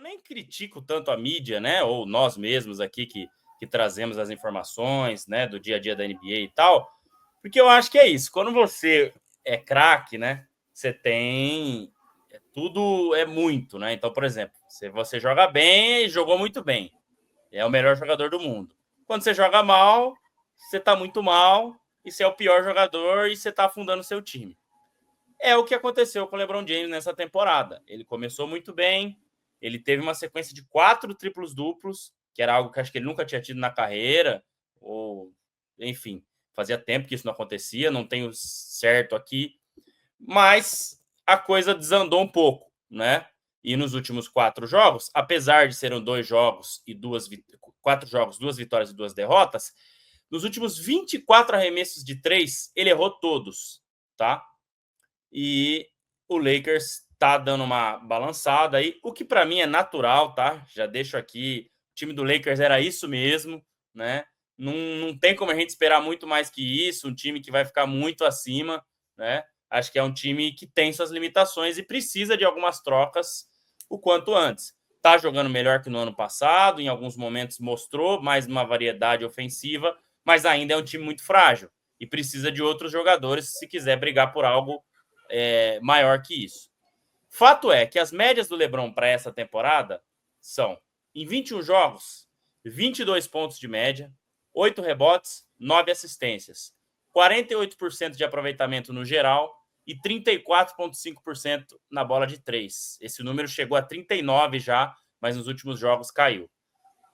nem critico tanto a mídia, né? Ou nós mesmos aqui que trazemos as informações, né? Do dia a dia da NBA e tal. Porque eu acho que é isso. Quando você é craque, né? Você tem... Tudo é muito, né? Então, por exemplo, se você joga bem, jogou muito bem. É o melhor jogador do mundo. Quando você joga mal, você tá muito mal. E você é o pior jogador e você tá afundando o seu time. É o que aconteceu com o LeBron James nessa temporada. Ele começou muito bem, ele teve uma sequência de 4 triplos duplos, que era algo que acho que ele nunca tinha tido na carreira, ou enfim, fazia tempo que isso não acontecia, não tenho certo aqui, mas a coisa desandou um pouco, né? E nos últimos 4 jogos, apesar de serem 2 jogos e 4 jogos, 2 vitórias e 2 derrotas, nos últimos 24 arremessos de 3, ele errou todos, tá? E o Lakers tá dando uma balançada aí, o que para mim é natural, tá? Já deixo aqui, o time do Lakers era isso mesmo, né? Não tem como a gente esperar muito mais que isso, um time que vai ficar muito acima, né? Acho que é um time que tem suas limitações e precisa de algumas trocas o quanto antes. Tá jogando melhor que no ano passado, em alguns momentos mostrou mais uma variedade ofensiva, mas ainda é um time muito frágil e precisa de outros jogadores se quiser brigar por algo maior que isso. Fato é que as médias do LeBron para essa temporada são, em 21 jogos, 22 pontos de média, 8 rebotes, 9 assistências, 48% de aproveitamento no geral e 34,5% na bola de 3. Esse número chegou a 39 já, mas nos últimos jogos caiu.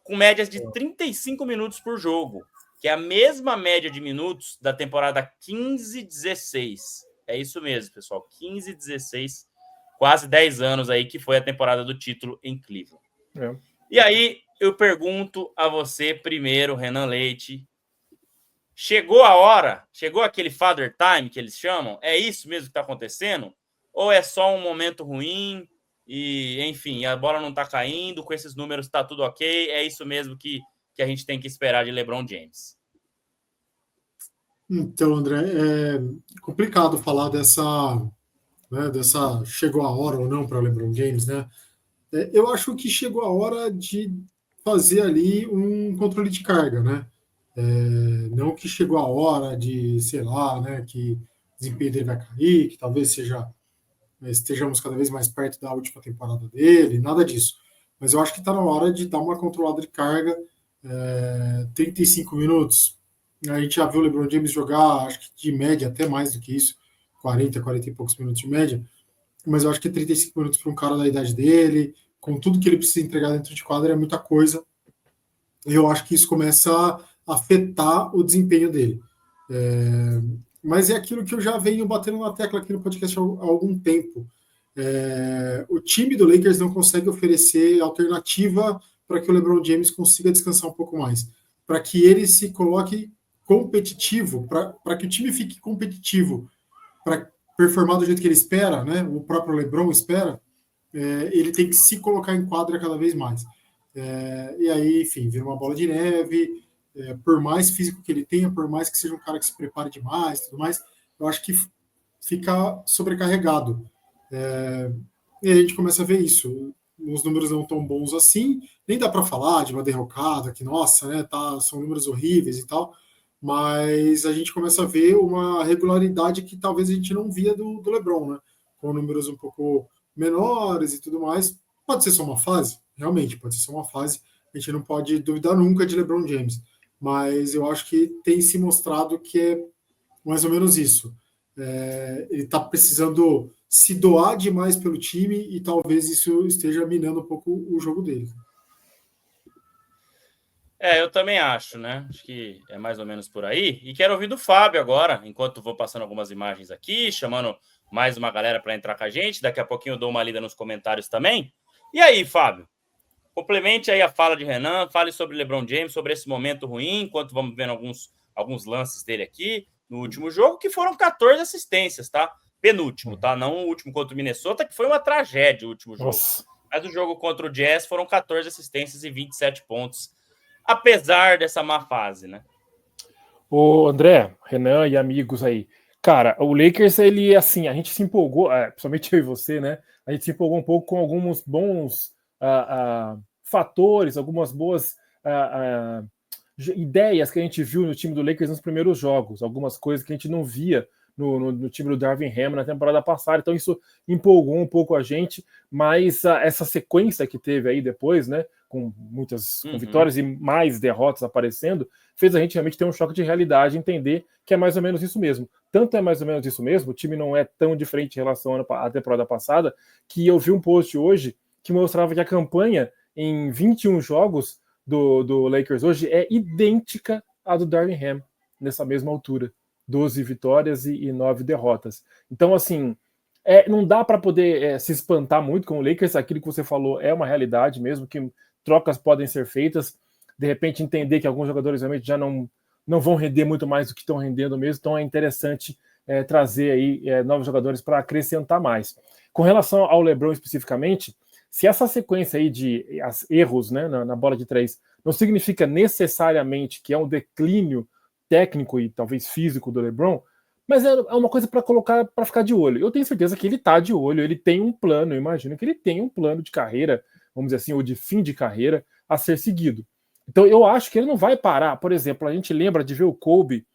Com médias de 35 minutos por jogo, que é a mesma média de minutos da temporada 15-16. É isso mesmo, pessoal. 15-16, quase 10 anos aí, que foi a temporada do título em Cleveland. É. E aí, eu pergunto a você primeiro, Renan Leite. Chegou a hora? Chegou aquele father time que eles chamam? É isso mesmo que está acontecendo? Ou é só um momento ruim e, enfim, a bola não está caindo, com esses números está tudo ok? É isso mesmo que a gente tem que esperar de LeBron James? Então, André, é complicado falar dessa chegou a hora ou não para LeBron James, né? Eu acho que chegou a hora de fazer ali um controle de carga, né? Não que chegou a hora de, sei lá, né, que o desempenho dele vai cair, que talvez estejamos cada vez mais perto da última temporada dele, nada disso. Mas eu acho que está na hora de dar uma controlada de carga. 35 minutos, a gente já viu o LeBron James jogar, acho que de média até mais do que isso, 40 e poucos minutos de média, mas eu acho que 35 minutos para um cara da idade dele, com tudo que ele precisa entregar dentro de quadra, é muita coisa. E eu acho que isso começa a afetar o desempenho dele. Mas é aquilo que eu já venho batendo na tecla aqui no podcast há algum tempo. O time do Lakers não consegue oferecer alternativa para que o LeBron James consiga descansar um pouco mais, para que ele se coloque competitivo, para que o time fique competitivo, para performar do jeito que ele espera, né? O próprio LeBron espera. Ele tem que se colocar em quadra cada vez mais. E aí, enfim, vira uma bola de neve. Por mais físico que ele tenha, por mais que seja um cara que se prepare demais, tudo mais, eu acho que fica sobrecarregado. E aí a gente começa a ver isso. Os números não tão bons assim, nem dá para falar de uma derrocada, que nossa, né, são números horríveis e tal, mas a gente começa a ver uma regularidade que talvez a gente não via do LeBron, né, com números um pouco menores e tudo mais. Pode ser só uma fase, realmente, pode ser só uma fase, a gente não pode duvidar nunca de LeBron James, mas eu acho que tem se mostrado que é mais ou menos isso. Ele está precisando se doar demais pelo time e talvez isso esteja minando um pouco o jogo dele. Eu também acho, né? Acho que é mais ou menos por aí. E quero ouvir do Fábio agora, enquanto vou passando algumas imagens aqui, chamando mais uma galera para entrar com a gente. Daqui a pouquinho eu dou uma lida nos comentários também. E aí, Fábio? Complemente aí a fala de Renan, fale sobre LeBron James, sobre esse momento ruim, enquanto vamos vendo alguns lances dele aqui no último jogo, que foram 14 assistências, tá? Penúltimo, tá? Não o último contra o Minnesota, que foi uma tragédia o último jogo. Nossa. Mas o jogo contra o Jazz foram 14 assistências e 27 pontos, apesar dessa má fase, né? Ô, André, Renan e amigos aí. Cara, o Lakers, ele, assim, a gente se empolgou, principalmente eu e você, né? A gente se empolgou um pouco com alguns bons fatores, algumas boas ideias que a gente viu no time do Lakers nos primeiros jogos, algumas coisas que a gente não via no time do Darvin Ham na temporada passada, então isso empolgou um pouco a gente, mas essa sequência que teve aí depois, né, com muitas com vitórias e mais derrotas aparecendo, fez a gente realmente ter um choque de realidade, entender que é mais ou menos isso mesmo. Tanto é mais ou menos isso mesmo, o time não é tão diferente em relação à temporada passada, que eu vi um post hoje que mostrava que a campanha em 21 jogos do Lakers hoje é idêntica à do Darvin Ham, nessa mesma altura. 12 vitórias e 9 derrotas. Então, assim, não dá para poder se espantar muito com o Lakers, aquilo que você falou é uma realidade mesmo, que trocas podem ser feitas, de repente entender que alguns jogadores realmente já não vão render muito mais do que estão rendendo mesmo, então é interessante trazer aí novos jogadores para acrescentar mais. Com relação ao LeBron especificamente, se essa sequência aí de erros, né, na bola de 3 não significa necessariamente que é um declínio técnico e talvez físico do LeBron, mas é uma coisa para colocar, para ficar de olho. Eu tenho certeza que ele está de olho, ele tem um plano, eu imagino que ele tem um plano de carreira, vamos dizer assim, ou de fim de carreira a ser seguido. Então eu acho que ele não vai parar. Por exemplo, a gente lembra de ver o Kobe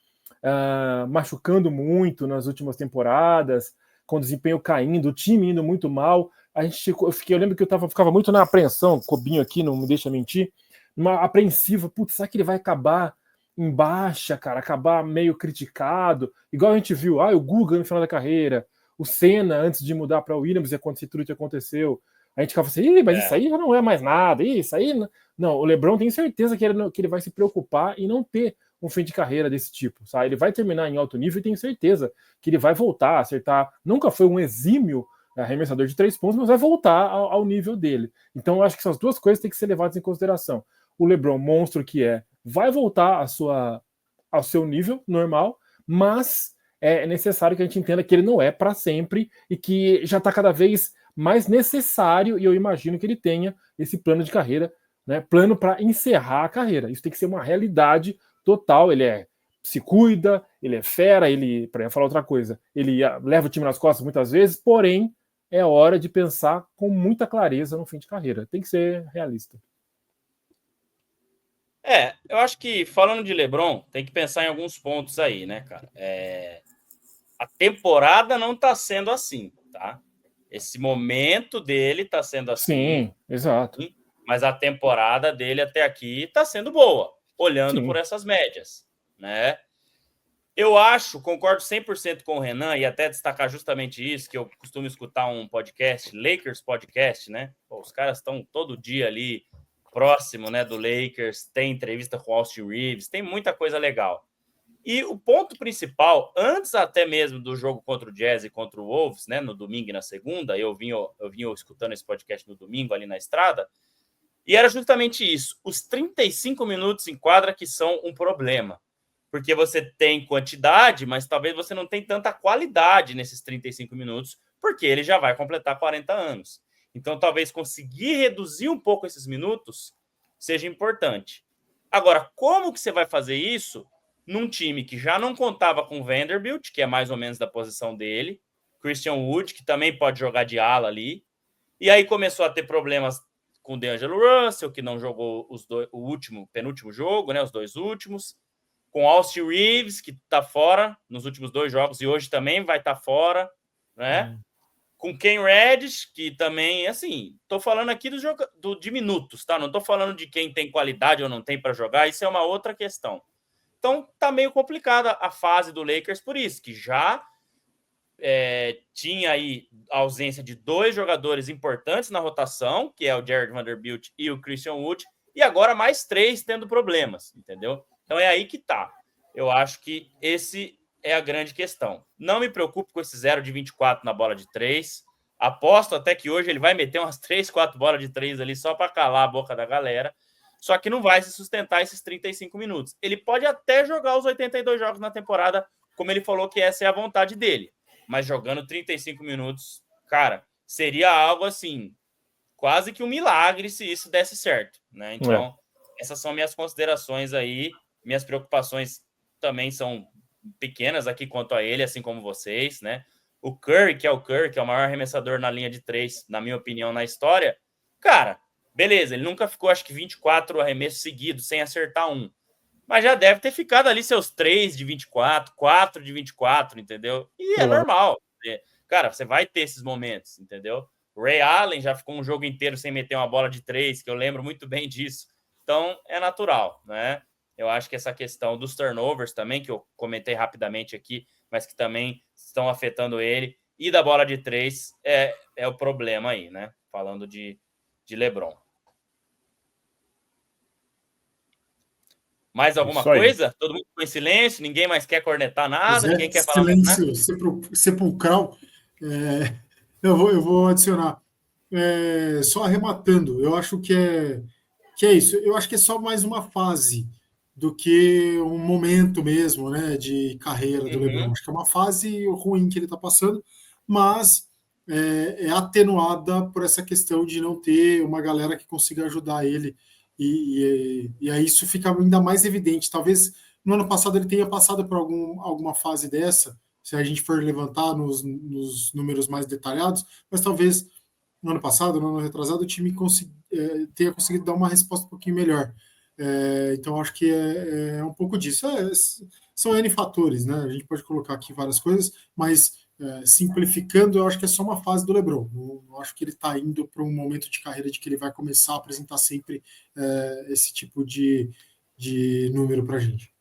machucando muito nas últimas temporadas, com o desempenho caindo, o time indo muito mal. Eu lembro que eu ficava muito na apreensão, Cobinho aqui, não me deixa mentir, uma apreensiva, putz, será que ele vai acabar em baixa, cara, acabar meio criticado, igual a gente viu, o Guga no final da carreira, o Senna antes de mudar para o Williams e acontecer tudo que aconteceu, a gente ficava assim, mas isso aí já não é mais nada, isso aí não, o LeBron tem certeza que ele vai se preocupar e não ter um fim de carreira desse tipo, sabe? Ele vai terminar em alto nível e tenho certeza que ele vai voltar a acertar, nunca foi um exímio arremessador de 3 pontos, mas vai voltar ao nível dele. Então eu acho que essas duas coisas têm que ser levadas em consideração. O LeBron, monstro que vai voltar ao seu nível normal, mas é necessário que a gente entenda que ele não é para sempre e que já está cada vez mais necessário, e eu imagino que ele tenha esse plano de carreira, né, plano para encerrar a carreira. Isso tem que ser uma realidade total. Ele se cuida, ele é fera, para falar outra coisa, ele leva o time nas costas muitas vezes, porém é hora de pensar com muita clareza no fim de carreira. Tem que ser realista. Eu acho que, falando de LeBron, tem que pensar em alguns pontos aí, né, cara? A temporada não tá sendo assim, tá? Esse momento dele tá sendo assim. Sim, exato. Mas a temporada dele até aqui tá sendo boa, olhando por essas médias, né? Eu concordo 100% com o Renan, e até destacar justamente isso, que eu costumo escutar um podcast, Lakers Podcast, né? Os caras estão todo dia ali próximo, né, do Lakers, tem entrevista com o Austin Reeves, tem muita coisa legal. E o ponto principal, antes até mesmo do jogo contra o Jazz e contra o Wolves, né, no domingo e na segunda, eu vim escutando esse podcast no domingo ali na estrada, e era justamente isso, os 35 minutos em quadra que são um problema, porque você tem quantidade, mas talvez você não tenha tanta qualidade nesses 35 minutos, porque ele já vai completar 40 anos. Então, talvez conseguir reduzir um pouco esses minutos seja importante. Agora, como que você vai fazer isso num time que já não contava com Vanderbilt, que é mais ou menos da posição dele, Christian Wood, que também pode jogar de ala ali, e aí começou a ter problemas com o D'Angelo Russell, que não jogou penúltimo jogo, né, os 2 últimos, com Austin Reeves, que está fora nos últimos 2 jogos e hoje também vai estar fora, né? Com Ken Reddish, que também, assim, tô falando aqui de minutos, tá? Não tô falando de quem tem qualidade ou não tem para jogar, isso é uma outra questão. Então, tá meio complicada a fase do Lakers por isso, que já tinha aí a ausência de 2 jogadores importantes na rotação, que é o Jared Vanderbilt e o Christian Wood, e agora mais 3 tendo problemas, entendeu? Então é aí que tá. Eu acho que esse é a grande questão. Não me preocupo com esse 0 de 24 na bola de 3. Aposto até que hoje ele vai meter umas 3, 4 bolas de 3 ali só para calar a boca da galera. Só que não vai se sustentar esses 35 minutos. Ele pode até jogar os 82 jogos na temporada, como ele falou que essa é a vontade dele. Mas jogando 35 minutos, cara, seria algo assim, quase que um milagre se isso desse certo, né? Então, essas são minhas considerações aí. Minhas preocupações também são pequenas aqui quanto a ele, assim como vocês, né? O Curry, que é o maior arremessador na linha de 3, na minha opinião, na história, cara, Beleza, ele nunca ficou, acho que 24 arremessos seguidos, sem acertar um. Mas já deve ter ficado ali seus 3 de 24, 4 de 24, entendeu? E é normal. Cara, você vai ter esses momentos, entendeu? O Ray Allen já ficou um jogo inteiro sem meter uma bola de 3, que eu lembro muito bem disso. Então, é natural, né? Eu acho que essa questão dos turnovers também, que eu comentei rapidamente aqui, mas que também estão afetando ele, e da bola de 3 é o problema aí, né? Falando de LeBron. Mais alguma coisa? Todo mundo ficou em silêncio, ninguém mais quer cornetar nada, ninguém quer falar mais nada? Silêncio sepulcral. Eu vou adicionar. Só arrematando, eu acho que é isso. Eu acho que é só mais uma fase do que um momento mesmo, né, de carreira do LeBron. Acho que é uma fase ruim que ele está passando, mas é atenuada por essa questão de não ter uma galera que consiga ajudar ele. E aí isso fica ainda mais evidente. Talvez no ano passado ele tenha passado por alguma fase dessa, se a gente for levantar nos números mais detalhados, mas talvez no ano passado, no ano retrasado, o time tenha conseguido dar uma resposta um pouquinho melhor. Então, acho que é um pouco disso. São N fatores, né? A gente pode colocar aqui várias coisas, mas simplificando, eu acho que é só uma fase do LeBron. Eu acho que ele está indo para um momento de carreira de que ele vai começar a apresentar sempre esse tipo de número para a gente.